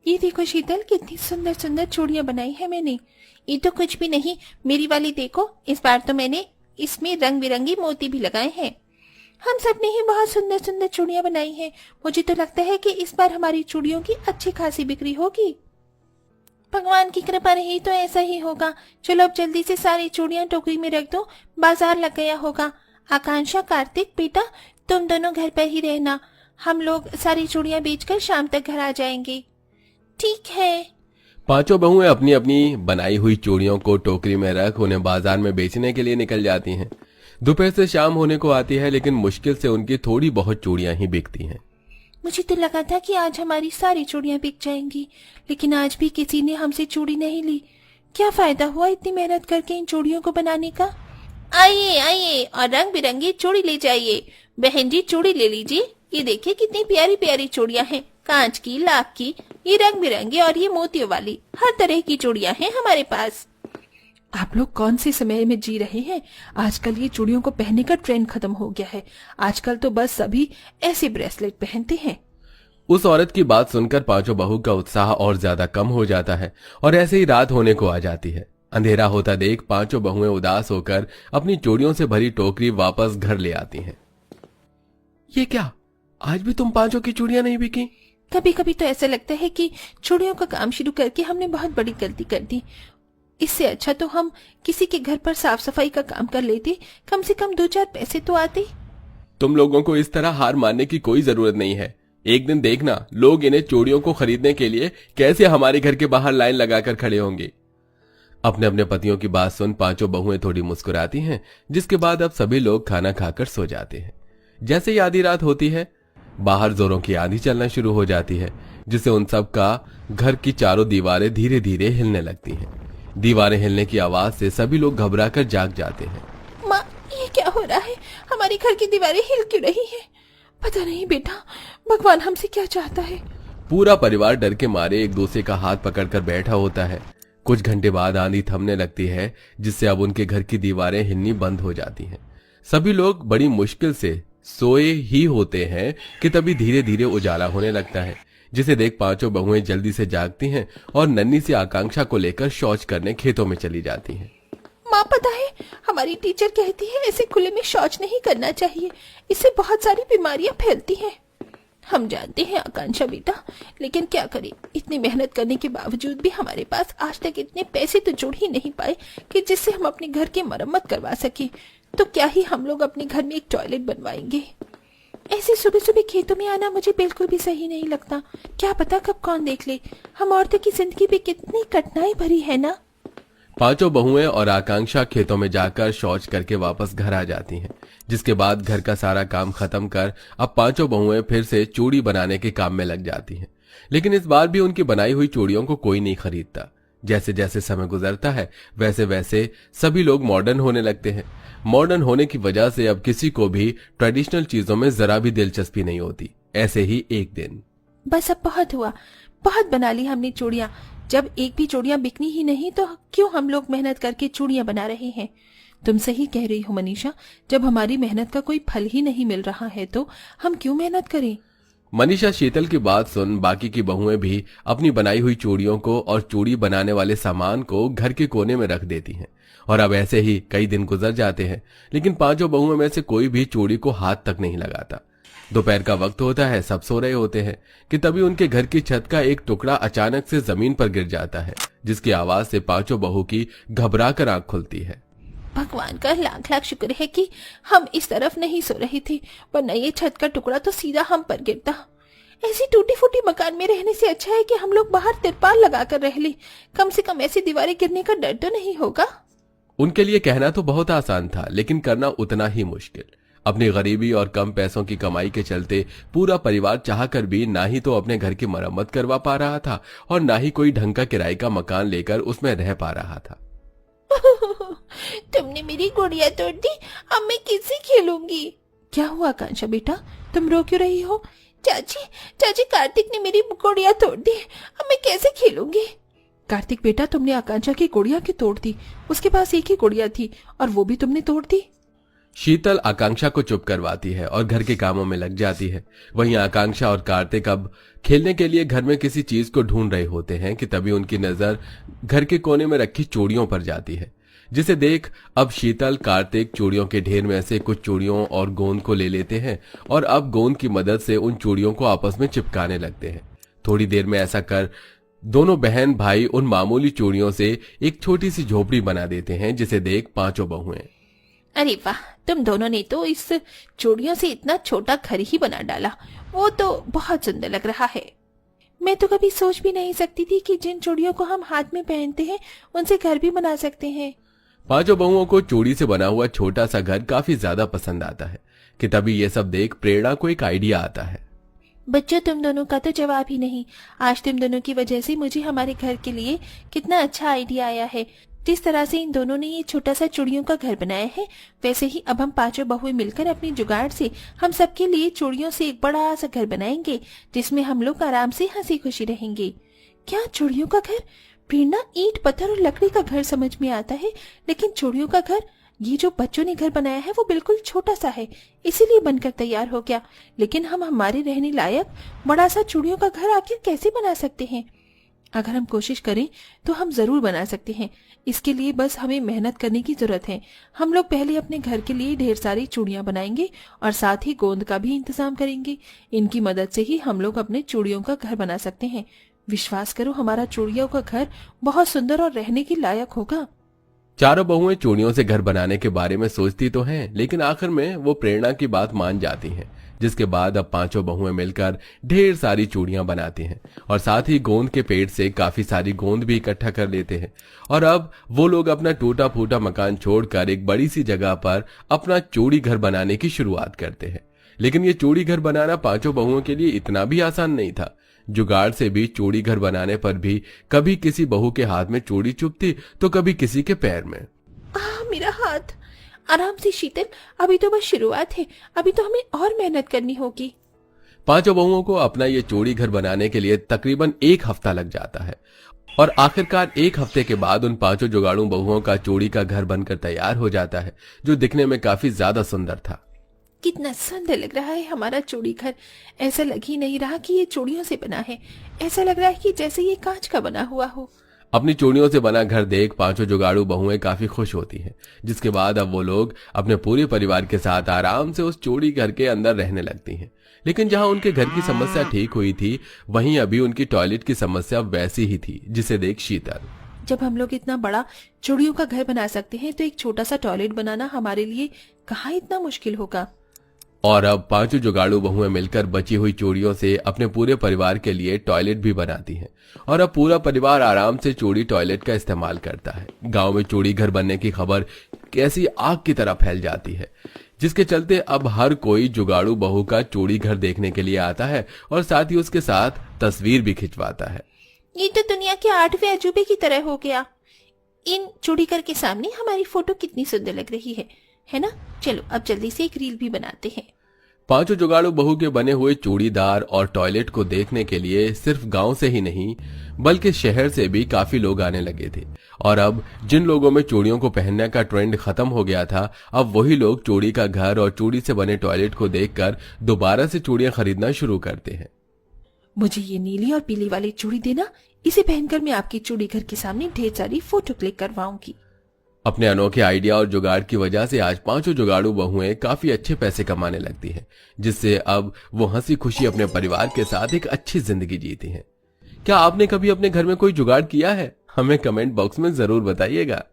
ये देखो शीतल, कितनी सुंदर सुंदर चूड़ियां बनाई है मैंने। ये तो कुछ भी नहीं, मेरी वाली देखो, इस बार तो मैंने इसमें रंग बिरंगी मोती भी लगाए हैं। हम सब ने ही बहुत सुंदर सुंदर चूड़ियां बनाई हैं। मुझे तो लगता है कि इस बार हमारी चूड़ियों की अच्छी खासी बिक्री होगी। भगवान की कृपा रही तो ऐसा ही होगा। चलो अब जल्दी से सारी चूड़ियां टोकरी में रख दो, बाजार लग गया होगा। आकांक्षा, कार्तिक बेटा, तुम दोनों घर पर ही रहना। हम लोग सारी चूड़ियां बेचकर शाम तक घर आ जाएंगे। ठीक है। पांचों बहुएं अपनी अपनी बनाई हुई चूड़ियों को टोकरी में रख उन्हें बाजार में बेचने के लिए निकल जाती हैं। दोपहर से शाम होने को आती है, लेकिन मुश्किल से उनकी थोड़ी बहुत चूड़ियां ही बिकती हैं। मुझे तो लगा था कि आज हमारी सारी चूड़ियां बिक जाएंगी, लेकिन आज भी किसी ने हमसे चूड़ी नहीं ली। क्या फायदा हुआ इतनी मेहनत करके इन चूड़ियों को बनाने का। आइए आइए और रंग बिरंगी चूड़ी ले जाइए। बहन जी, चूड़ी ले लीजिए। ये देखिए कितनी प्यारी प्यारी चूड़ियां हैं, कांच की, लाख की, ये रंग बिरंगी और ये मोतियों वाली, हर तरह की चूड़ियां हैं हमारे पास। आप लोग कौन से समय में जी रहे हैं? आजकल ये चूड़ियों को पहनने का ट्रेंड खत्म हो गया है। आजकल तो बस सभी ऐसे ब्रेसलेट पहनते हैं। उस औरत की बात सुनकर पांचों बहू का उत्साह और ज्यादा कम हो जाता है और ऐसे ही रात होने को आ जाती है। अंधेरा होता देख पांचों बहुएं उदास होकर अपनी चूड़ियों से भरी टोकरी वापस घर ले आती हैं। ये क्या, आज भी तुम पांचों की चूड़ियां नहीं बिकी? कभी कभी तो ऐसा लगता है कि चूड़ियों का काम शुरू करके हमने बहुत बड़ी गलती कर दी। इससे अच्छा तो हम किसी के घर पर साफ सफाई का काम कर लेते, कम से कम 2-4 पैसे तो आते। तुम लोगों को इस तरह हार मानने की कोई जरूरत नहीं है। एक दिन देखना, लोग इन्हें चूड़ियों को खरीदने के लिए कैसे हमारे घर के बाहर लाइन लगाकर खड़े होंगे। अपने अपने पतियों की बात सुन पांचों बहुएं थोड़ी मुस्कुराती हैं, जिसके बाद अब सभी लोग खाना खाकर सो जाते हैं। जैसे ही आधी रात होती है, बाहर जोरों की आंधी चलना शुरू हो जाती है, जिससे उन सब का घर की चारों दीवारें धीरे धीरे हिलने लगती हैं। दीवारें हिलने की आवाज से सभी लोग घबराकर जाग जाते हैं। माँ, ये क्या हो रहा है? हमारी घर की दीवारें हिल क्यों रही हैं? पता नहीं बेटा, भगवान हमसे क्या चाहता है। पूरा परिवार डर के मारे एक दूसरे का हाथ पकड़कर बैठा होता है। कुछ घंटे बाद आंधी थमने लगती है, जिससे अब उनके घर की दीवारें हिलनी बंद हो जाती हैं। सभी लोग बड़ी मुश्किल से सोए ही होते हैं कि तभी धीरे धीरे उजाला होने लगता है, जिसे देख पांचों बहुएं जल्दी से जागती हैं और नन्ही सी आकांक्षा को लेकर शौच करने खेतों में चली जाती हैं। माँ, पता है, हमारी टीचर कहती है ऐसे खुले में शौच नहीं करना चाहिए, इससे बहुत सारी बीमारियां फैलती हैं। हम जानते हैं आकांक्षा बेटा, लेकिन क्या करें, इतनी मेहनत करने के बावजूद भी हमारे पास आज तक इतने पैसे तो जुड़ ही नहीं पाए कि जिससे हम अपने घर की मरम्मत करवा सके। तो क्या ही हम लोग अपने घर में एक टॉयलेट बनवाएंगे। ऐसे सुबह सुबह खेतों में आना मुझे बिल्कुल भी सही नहीं लगता। क्या पता कब कौन देख ले। हम औरतों की जिंदगी भी कितनी कठिनाई भरी है ना। पांचों बहुएं और आकांक्षा खेतों में जाकर शौच करके वापस घर आ जाती हैं, जिसके बाद घर का सारा काम खत्म कर अब पांचों बहुएं फिर से चूड़ी बनाने के काम में लग जाती हैं। लेकिन इस बार भी उनकी बनाई हुई चूड़ियों को कोई नहीं खरीदता। जैसे जैसे समय गुजरता है, वैसे वैसे सभी लोग मॉडर्न होने लगते हैं। मॉडर्न होने की वजह से अब किसी को भी ट्रेडिशनल चीजों में जरा भी दिलचस्पी नहीं होती। ऐसे ही एक दिन, बस अब बहुत हुआ, बहुत बना ली हमने चूड़ियां। जब एक भी चूड़ियां बिकनी ही नहीं तो क्यों हम लोग मेहनत करके चूड़ियां बना रहे हैं। तुम सही कह रही हो मनीषा, जब हमारी मेहनत का कोई फल ही नहीं मिल रहा है तो हम क्यों मेहनत करें। मनीषा शीतल की बात सुन बाकी की बहुएं भी अपनी बनाई हुई चूड़ियों को और चूड़ी बनाने वाले सामान को घर के कोने में रख देती हैं। और अब ऐसे ही कई दिन गुजर जाते हैं, लेकिन पांचों बहुओं में से कोई भी चूड़ी को हाथ तक नहीं लगाता। दोपहर का वक्त होता है, सब सो रहे होते हैं कि तभी उनके घर की छत का एक टुकड़ा अचानक से जमीन पर गिर जाता है, जिसकी आवाज से पांचों बहू की घबराकर आंख खुलती है। भगवान का लाख लाख शुक्र है कि हम इस तरफ नहीं सो रहे थे, वरना ये छत का टुकड़ा तो सीधा हम पर गिरता। ऐसी टूटी फूटी मकान में रहने से अच्छा है कि हम लोग बाहर तिरपाल लगाकर रह ले। कम से कम ऐसी दीवारें गिरने का डर तो नहीं होगा। उनके लिए कहना तो बहुत आसान था, लेकिन करना उतना ही मुश्किल। अपनी गरीबी और कम पैसों की कमाई के चलते पूरा परिवार चाहकर भी ना ही तो अपने घर की मरम्मत करवा पा रहा था और ना ही कोई ढंग का किराए का मकान लेकर उसमें रह पा रहा था। तुमने मेरी गुड़िया तोड़ दी, अब मैं किससे खेलूंगी। क्या हुआ आकांक्षा बेटा, तुम रो क्यों रही हो। चाची चाची, कार्तिक ने मेरी गुड़िया तोड़ दी, अब मैं कैसे खेलूंगी। कार्तिक बेटा, तुमने आकांक्षा की गुड़िया की तोड़ दी। उसके पास एक ही गुड़िया थी और वो भी तुमने तोड़ दी। शीतल आकांक्षा को चुप करवाती है और घर के कामों में लग जाती है। वहीं आकांक्षा और कार्तिक अब खेलने के लिए घर में किसी चीज को ढूंढ रहे होते हैं कि तभी उनकी नजर घर के कोने में रखी चूड़ियों पर जाती है, जिसे देख अब शीतल कार्तिक चूड़ियों के ढेर में से कुछ चूड़ियों और गोंद को ले लेते हैं और अब गोंद की मदद से उन चूड़ियों को आपस में चिपकाने लगते हैं। थोड़ी देर में ऐसा कर दोनों बहन भाई उन मामूली चूड़ियों से एक छोटी सी झोपड़ी बना देते हैं, जिसे देख पांचों बहुएं, अरे वाह, तुम दोनों ने तो इस चूड़ियों से इतना छोटा घर ही बना डाला। वो तो बहुत सुंदर लग रहा है। मैं तो कभी सोच भी नहीं सकती थी कि जिन चूड़ियों को हम हाथ में पहनते हैं उनसे घर भी बना सकते हैं। पांचों बहुओं को चूड़ी से बना हुआ छोटा सा घर काफी ज्यादा पसंद आता है कि तभी ये सब देख प्रेरणा को एक आइडिया आता है। बच्चों, तुम दोनों का तो जवाब ही नहीं। आज तुम दोनों की वजह से मुझे हमारे घर के लिए कितना अच्छा आइडिया आया है। जिस तरह से इन दोनों ने ये छोटा सा चूड़ियों का घर बनाया है, वैसे ही अब हम पांचों बहुएं मिलकर अपनी जुगाड़ से हम सबके लिए चूड़ियों से एक बड़ा सा घर बनाएंगे, जिसमें हम लोग आराम से हंसी खुशी रहेंगे। क्या चूड़ियों का घर? प्रेरणा, ईंट पत्थर और लकड़ी का घर समझ में आता है, लेकिन चूड़ियों का घर, ये जो बच्चों ने घर बनाया है वो बिल्कुल छोटा सा है, इसीलिए बनकर तैयार हो गया। लेकिन हम हमारे रहने लायक बड़ा सा चूड़ियों का घर आखिर कैसे बना सकते हैं? अगर हम कोशिश करें तो हम जरूर बना सकते हैं। इसके लिए बस हमें मेहनत करने की जरूरत है। हम लोग पहले अपने घर के लिए ढेर सारी चूड़ियां बनाएंगे और साथ ही गोंद का भी इंतजाम करेंगे। इनकी मदद से ही हम लोग अपने चूड़ियों का घर बना सकते हैं। विश्वास करो, हमारा चूड़ियों का घर बहुत सुंदर और रहने के लायक होगा। चारों बहुएं चूड़ियों से घर बनाने के बारे में सोचती तो हैं, लेकिन आखिर में वो प्रेरणा की बात मान जाती हैं, जिसके बाद अब पांचों बहुएं मिलकर ढेर सारी चूड़ियां बनाती हैं और साथ ही गोंद के पेड़ से काफी सारी गोंद भी इकट्ठा कर लेते हैं। और अब वो लोग अपना टूटा फूटा मकान छोड़कर एक बड़ी सी जगह पर अपना चूड़ी घर बनाने की शुरुआत करते हैं। लेकिन ये चूड़ी घर बनाना पांचों बहुओं के लिए इतना भी आसान नहीं था। जुगाड़ से भी चूड़ी घर बनाने पर भी कभी किसी बहू के हाथ में चूड़ी चुभती तो कभी किसी के पैर में। मेरा हाथ। आराम से शीतल, अभी तो बस शुरुआत है, अभी तो हमें और मेहनत करनी होगी। पांचों बहुओं को अपना ये चूड़ी घर बनाने के लिए तकरीबन 1 हफ्ता लग जाता है और आखिरकार 1 हफ्ते के बाद उन पांचों जुगाड़ू बहुओं का चूड़ी का घर बनकर तैयार हो जाता है, जो दिखने में काफी ज्यादा सुंदर था। कितना सुंदर लग रहा है हमारा चूड़ी घर। ऐसा लग ही नहीं रहा कि ये चूड़ियों से बना है, ऐसा लग रहा है कि जैसे ये कांच का बना हुआ हो। अपनी चूड़ियों से बना घर देख पांचों जुगाड़ू बहुएं काफी खुश होती हैं, जिसके बाद अब वो लोग अपने पूरे परिवार के साथ आराम से उस चूड़ी घर के अंदर रहने लगती हैं। लेकिन जहां उनके घर की समस्या ठीक हुई थी, वहीं अभी उनकी टॉयलेट की समस्या वैसी ही थी, जिसे देख शीतल, जब हम लोग इतना बड़ा चूड़ियों का घर बना सकते हैं तो एक छोटा सा टॉयलेट बनाना हमारे लिए कहाँ इतना मुश्किल होगा। और अब पांचों जुगाड़ू बहुएं मिलकर बची हुई चूड़ियों से अपने पूरे परिवार के लिए टॉयलेट भी बनाती हैं और अब पूरा परिवार आराम से चूड़ी टॉयलेट का इस्तेमाल करता है। गांव में चूड़ी घर बनने की खबर कैसी आग की तरह फैल जाती है, जिसके चलते अब हर कोई जुगाड़ू बहू का चूड़ी घर देखने के लिए आता है और साथ ही उसके साथ तस्वीर भी खिंचवाता है। ये तो दुनिया के 8वें अजूबे की तरह हो गया। इन चूड़ी घर के सामने हमारी फोटो कितनी सुंदर लग रही है ना? चलो अब जल्दी से एक रील भी बनाते हैं। पांचों जुगाड़ू बहू के बने हुए चूड़ीदार और टॉयलेट को देखने के लिए सिर्फ गांव से ही नहीं बल्कि शहर से भी काफी लोग आने लगे थे। और अब जिन लोगों में चूड़ियों को पहनने का ट्रेंड खत्म हो गया था, अब वही लोग चूड़ी का घर और चूड़ी से बने टॉयलेट को देखकर दोबारा से चूड़ियां खरीदना शुरू करते हैं। मुझे ये नीली और पीली वाली चूड़ी देना, इसे पहनकर मैं आपकी चूड़ी घर के सामने ढेर सारी फोटो क्लिक करवाऊंगी। अपने अनोखे आइडिया और जुगाड़ की वजह से आज पांचों जुगाड़ू बहुएं काफी अच्छे पैसे कमाने लगती हैं, जिससे अब वो हंसी खुशी अपने परिवार के साथ एक अच्छी जिंदगी जीती हैं। क्या आपने कभी अपने घर में कोई जुगाड़ किया है? हमें कमेंट बॉक्स में जरूर बताइएगा।